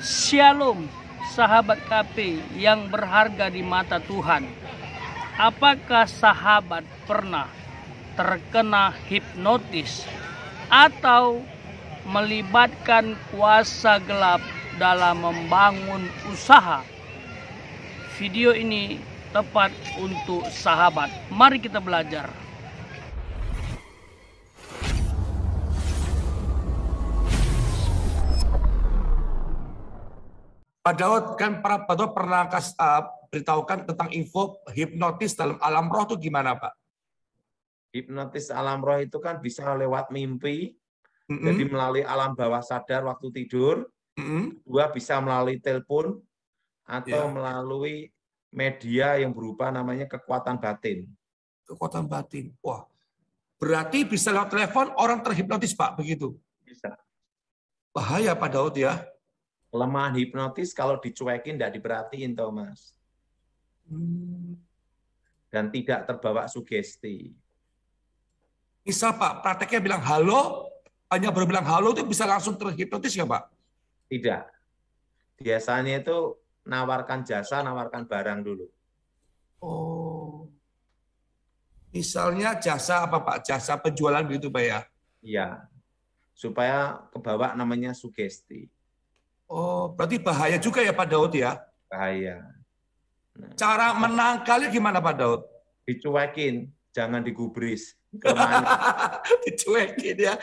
Shalom, sahabat KP yang berharga di mata Tuhan. Apakah sahabat pernah terkena hipnotis atau melibatkan kuasa gelap dalam membangun usaha? Video ini tepat untuk sahabat. Mari kita belajar. Pak Daud, kan Pak Daud pernah beritahukan tentang info hipnotis dalam alam roh itu gimana, Pak? Hipnotis alam roh itu kan bisa lewat mimpi, jadi melalui alam bawah sadar waktu tidur, dua bisa melalui telepon, atau melalui media yang berupa namanya kekuatan batin. Kekuatan batin, wah. Berarti bisa lewat telepon orang terhipnotis, Pak, begitu? Bisa. Bahaya, Pak Daud ya. Kelemahan hipnotis kalau dicuekin tidak diperhatiin, Thomas. Dan tidak terbawa sugesti. Misal Pak, prakteknya bilang halo, hanya baru bilang halo itu bisa langsung terhipnotis nggak Pak? Tidak. Biasanya itu nawarkan jasa, nawarkan barang dulu. Oh. Misalnya jasa apa Pak? Jasa penjualan begitu Pak ya? Iya. Supaya kebawa namanya sugesti. Oh, berarti bahaya juga ya Pak Daud ya? Bahaya. Nah, cara menangkalnya gimana Pak Daud? Dicuekin, jangan digubris. Dicuekin ya.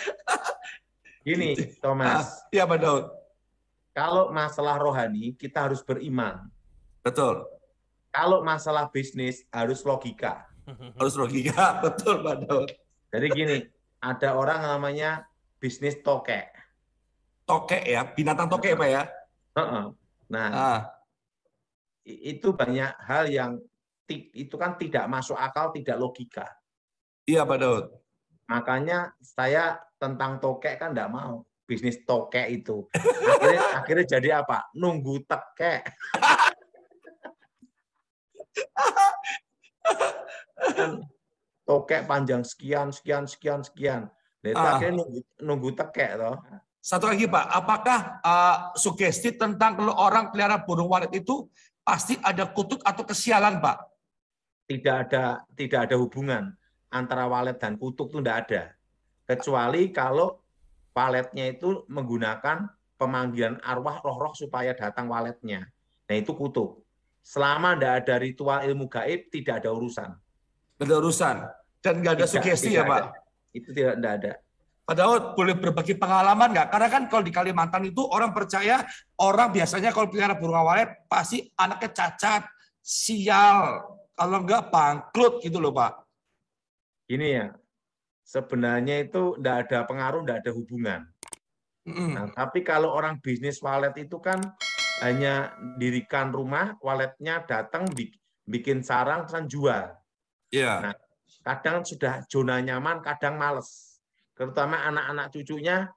Gini, Thomas. Iya Pak Daud. Kalau masalah rohani, kita harus beriman. Betul. Kalau masalah bisnis, harus logika. Harus logika, betul Pak Daud. Jadi gini, ada orang namanya bisnis tokek. Tokek ya, binatang tokek Pak ya? Nah, itu banyak hal yang itu kan tidak masuk akal, tidak logika. Iya Pak Daud. Makanya saya tentang tokek kan enggak mau. Bisnis tokek itu. Akhirnya jadi apa? Nunggu tekek. Tokek panjang sekian. Itu akhirnya nunggu tekek toh. Satu lagi Pak, apakah sugesti tentang kalau orang pelihara burung walet itu pasti ada kutuk atau kesialan Pak? Tidak ada hubungan antara walet dan kutuk itu tidak ada. Kecuali kalau waletnya itu menggunakan pemanggilan arwah roh-roh supaya datang waletnya. Nah itu kutuk. Selama tidak ada ritual ilmu gaib, tidak ada urusan. Tidak ada urusan. Dan nggak ada sugesti ya Pak? Itu tidak ada. Pak Daud, boleh berbagi pengalaman nggak? Karena kan kalau di Kalimantan itu orang percaya, orang biasanya kalau pelihara burung walet pasti anaknya cacat, sial, kalau nggak bangkrut gitu loh Pak. Gini ya, sebenarnya itu tidak ada pengaruh, tidak ada hubungan. Nah, tapi kalau orang bisnis walet itu kan hanya dirikan rumah, waletnya datang, bikin sarang, terus jual. Iya. Nah, kadang sudah zona nyaman, kadang males. Terutama anak-anak cucunya,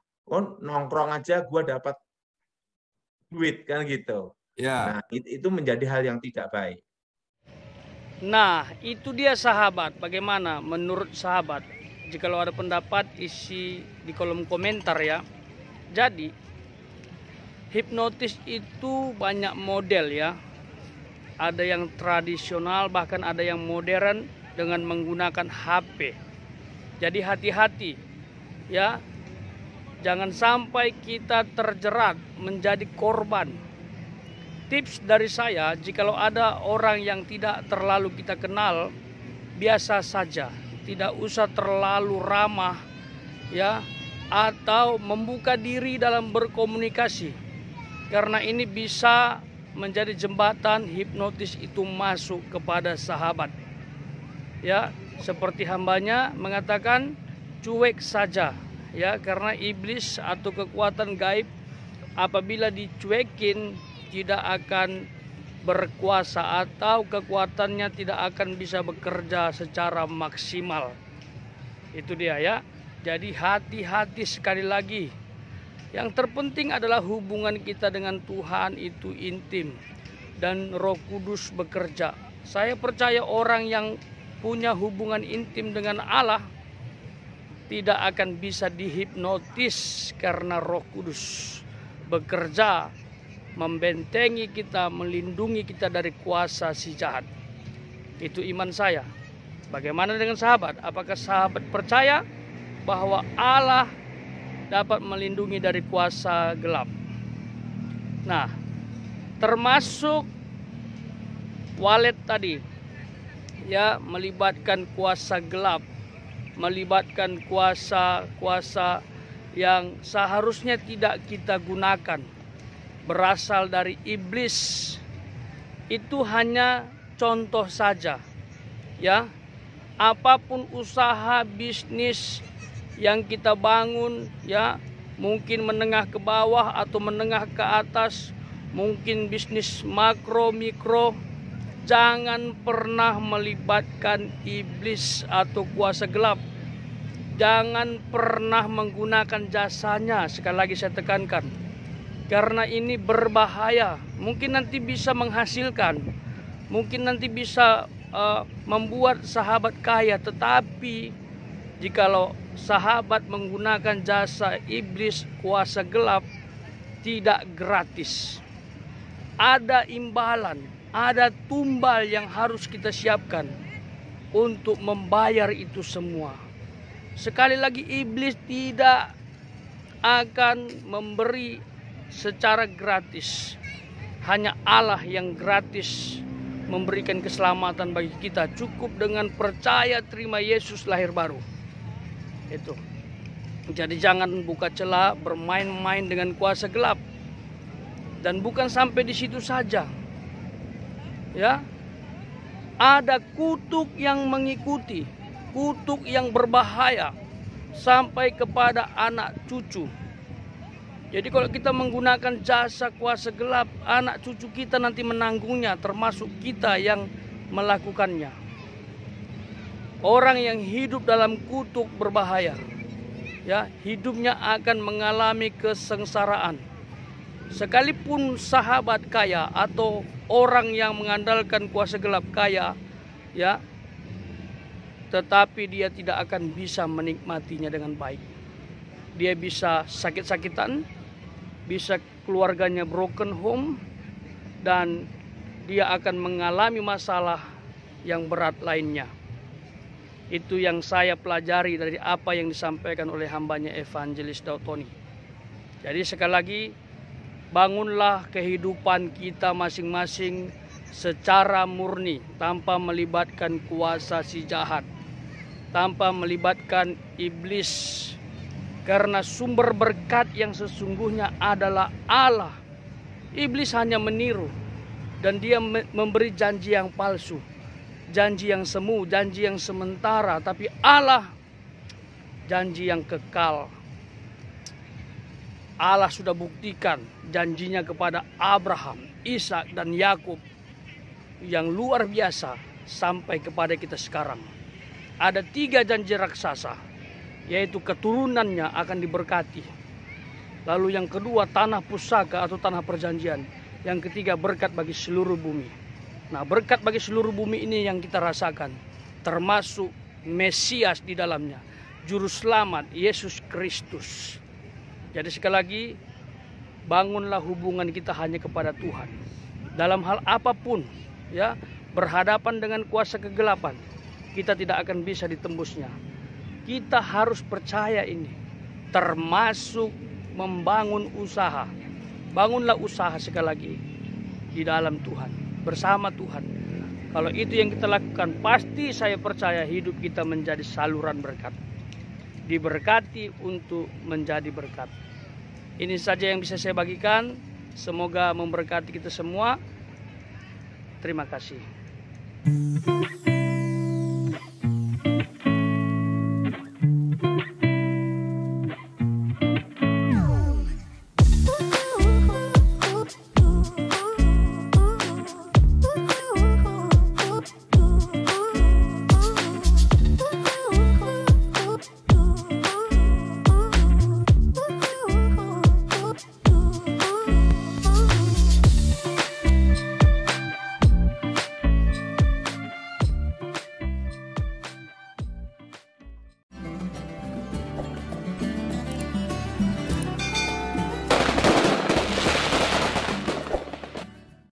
nongkrong aja gue dapat duit kan gitu. Ya. Nah, itu menjadi hal yang tidak baik. Nah, itu dia sahabat. Bagaimana menurut sahabat? Jikalau ada pendapat, isi di kolom komentar ya. Jadi, hipnotis itu banyak model ya. Ada yang tradisional, bahkan ada yang modern dengan menggunakan HP. Jadi hati-hati ya. Jangan sampai kita terjerat menjadi korban. Tips dari saya, jikalau ada orang yang tidak terlalu kita kenal, biasa saja, tidak usah terlalu ramah ya, atau membuka diri dalam berkomunikasi, karena ini bisa menjadi jembatan hipnotis itu masuk kepada sahabat ya. Seperti hambanya mengatakan, cuek saja ya, karena iblis atau kekuatan gaib apabila dicuekin tidak akan berkuasa atau kekuatannya tidak akan bisa bekerja secara maksimal. Itu dia ya. Jadi hati-hati sekali lagi. Yang terpenting adalah hubungan kita dengan Tuhan itu intim dan Roh Kudus bekerja. Saya percaya orang yang punya hubungan intim dengan Allah tidak akan bisa dihipnotis karena Roh Kudus bekerja membentengi kita, melindungi kita dari kuasa si jahat. Itu iman saya. Bagaimana dengan sahabat? Apakah sahabat percaya bahwa Allah dapat melindungi dari kuasa gelap? Nah, termasuk walet tadi, ya, melibatkan kuasa gelap, melibatkan kuasa-kuasa yang seharusnya tidak kita gunakan, berasal dari iblis. Itu hanya contoh saja, ya. Apapun usaha bisnis yang kita bangun, ya, mungkin menengah ke bawah atau menengah ke atas, mungkin bisnis makro mikro, jangan pernah melibatkan iblis atau kuasa gelap. Jangan pernah menggunakan jasanya. Sekali lagi saya tekankan, karena ini berbahaya. Mungkin nanti bisa menghasilkan, mungkin nanti bisa membuat sahabat kaya, tetapi jikalau sahabat menggunakan jasa iblis, kuasa gelap, tidak gratis. Ada imbalan, ada tumbal yang harus kita siapkan untuk membayar itu semua. Sekali lagi, iblis tidak akan memberi secara gratis. Hanya Allah yang gratis memberikan keselamatan bagi kita. Cukup dengan percaya terima Yesus lahir baru. Itu. Jadi jangan buka celah bermain-main dengan kuasa gelap. Dan bukan sampai di situ saja. Ya. Ada kutuk yang mengikuti, kutuk yang berbahaya sampai kepada anak cucu. Jadi kalau kita menggunakan jasa kuasa gelap, anak cucu kita nanti menanggungnya, termasuk kita yang melakukannya. Orang yang hidup dalam kutuk berbahaya, ya, hidupnya akan mengalami kesengsaraan. Sekalipun sahabat kaya atau orang yang mengandalkan kuasa gelap kaya, ya, tetapi dia tidak akan bisa menikmatinya dengan baik. Dia bisa sakit-sakitan, bisa keluarganya broken home, dan dia akan mengalami masalah yang berat lainnya. Itu yang saya pelajari dari apa yang disampaikan oleh hambanya Evangelis Daud Tony. Jadi sekali lagi, bangunlah kehidupan kita masing-masing secara murni, tanpa melibatkan kuasa si jahat, tanpa melibatkan iblis. Karena sumber berkat yang sesungguhnya adalah Allah. Iblis hanya meniru, dan dia memberi janji yang palsu, janji yang semu, janji yang sementara. Tapi Allah janji yang kekal. Allah sudah buktikan janjinya kepada Abraham, Ishak, dan Yakub yang luar biasa sampai kepada kita sekarang. Ada 3 janji raksasa, yaitu keturunannya akan diberkati. Lalu yang kedua, tanah pusaka atau tanah perjanjian. Yang ketiga, berkat bagi seluruh bumi. Nah, berkat bagi seluruh bumi ini yang kita rasakan, termasuk Mesias di dalamnya, Juru Selamat Yesus Kristus. Jadi sekali lagi, bangunlah hubungan kita hanya kepada Tuhan. Dalam hal apapun, ya, berhadapan dengan kuasa kegelapan, kita tidak akan bisa ditembusnya. Kita harus percaya ini, termasuk membangun usaha. Bangunlah usaha sekali lagi di dalam Tuhan, bersama Tuhan. Kalau itu yang kita lakukan, pasti saya percaya hidup kita menjadi saluran berkat. Diberkati untuk menjadi berkat. Ini saja yang bisa saya bagikan. Semoga memberkati kita semua. Terima kasih.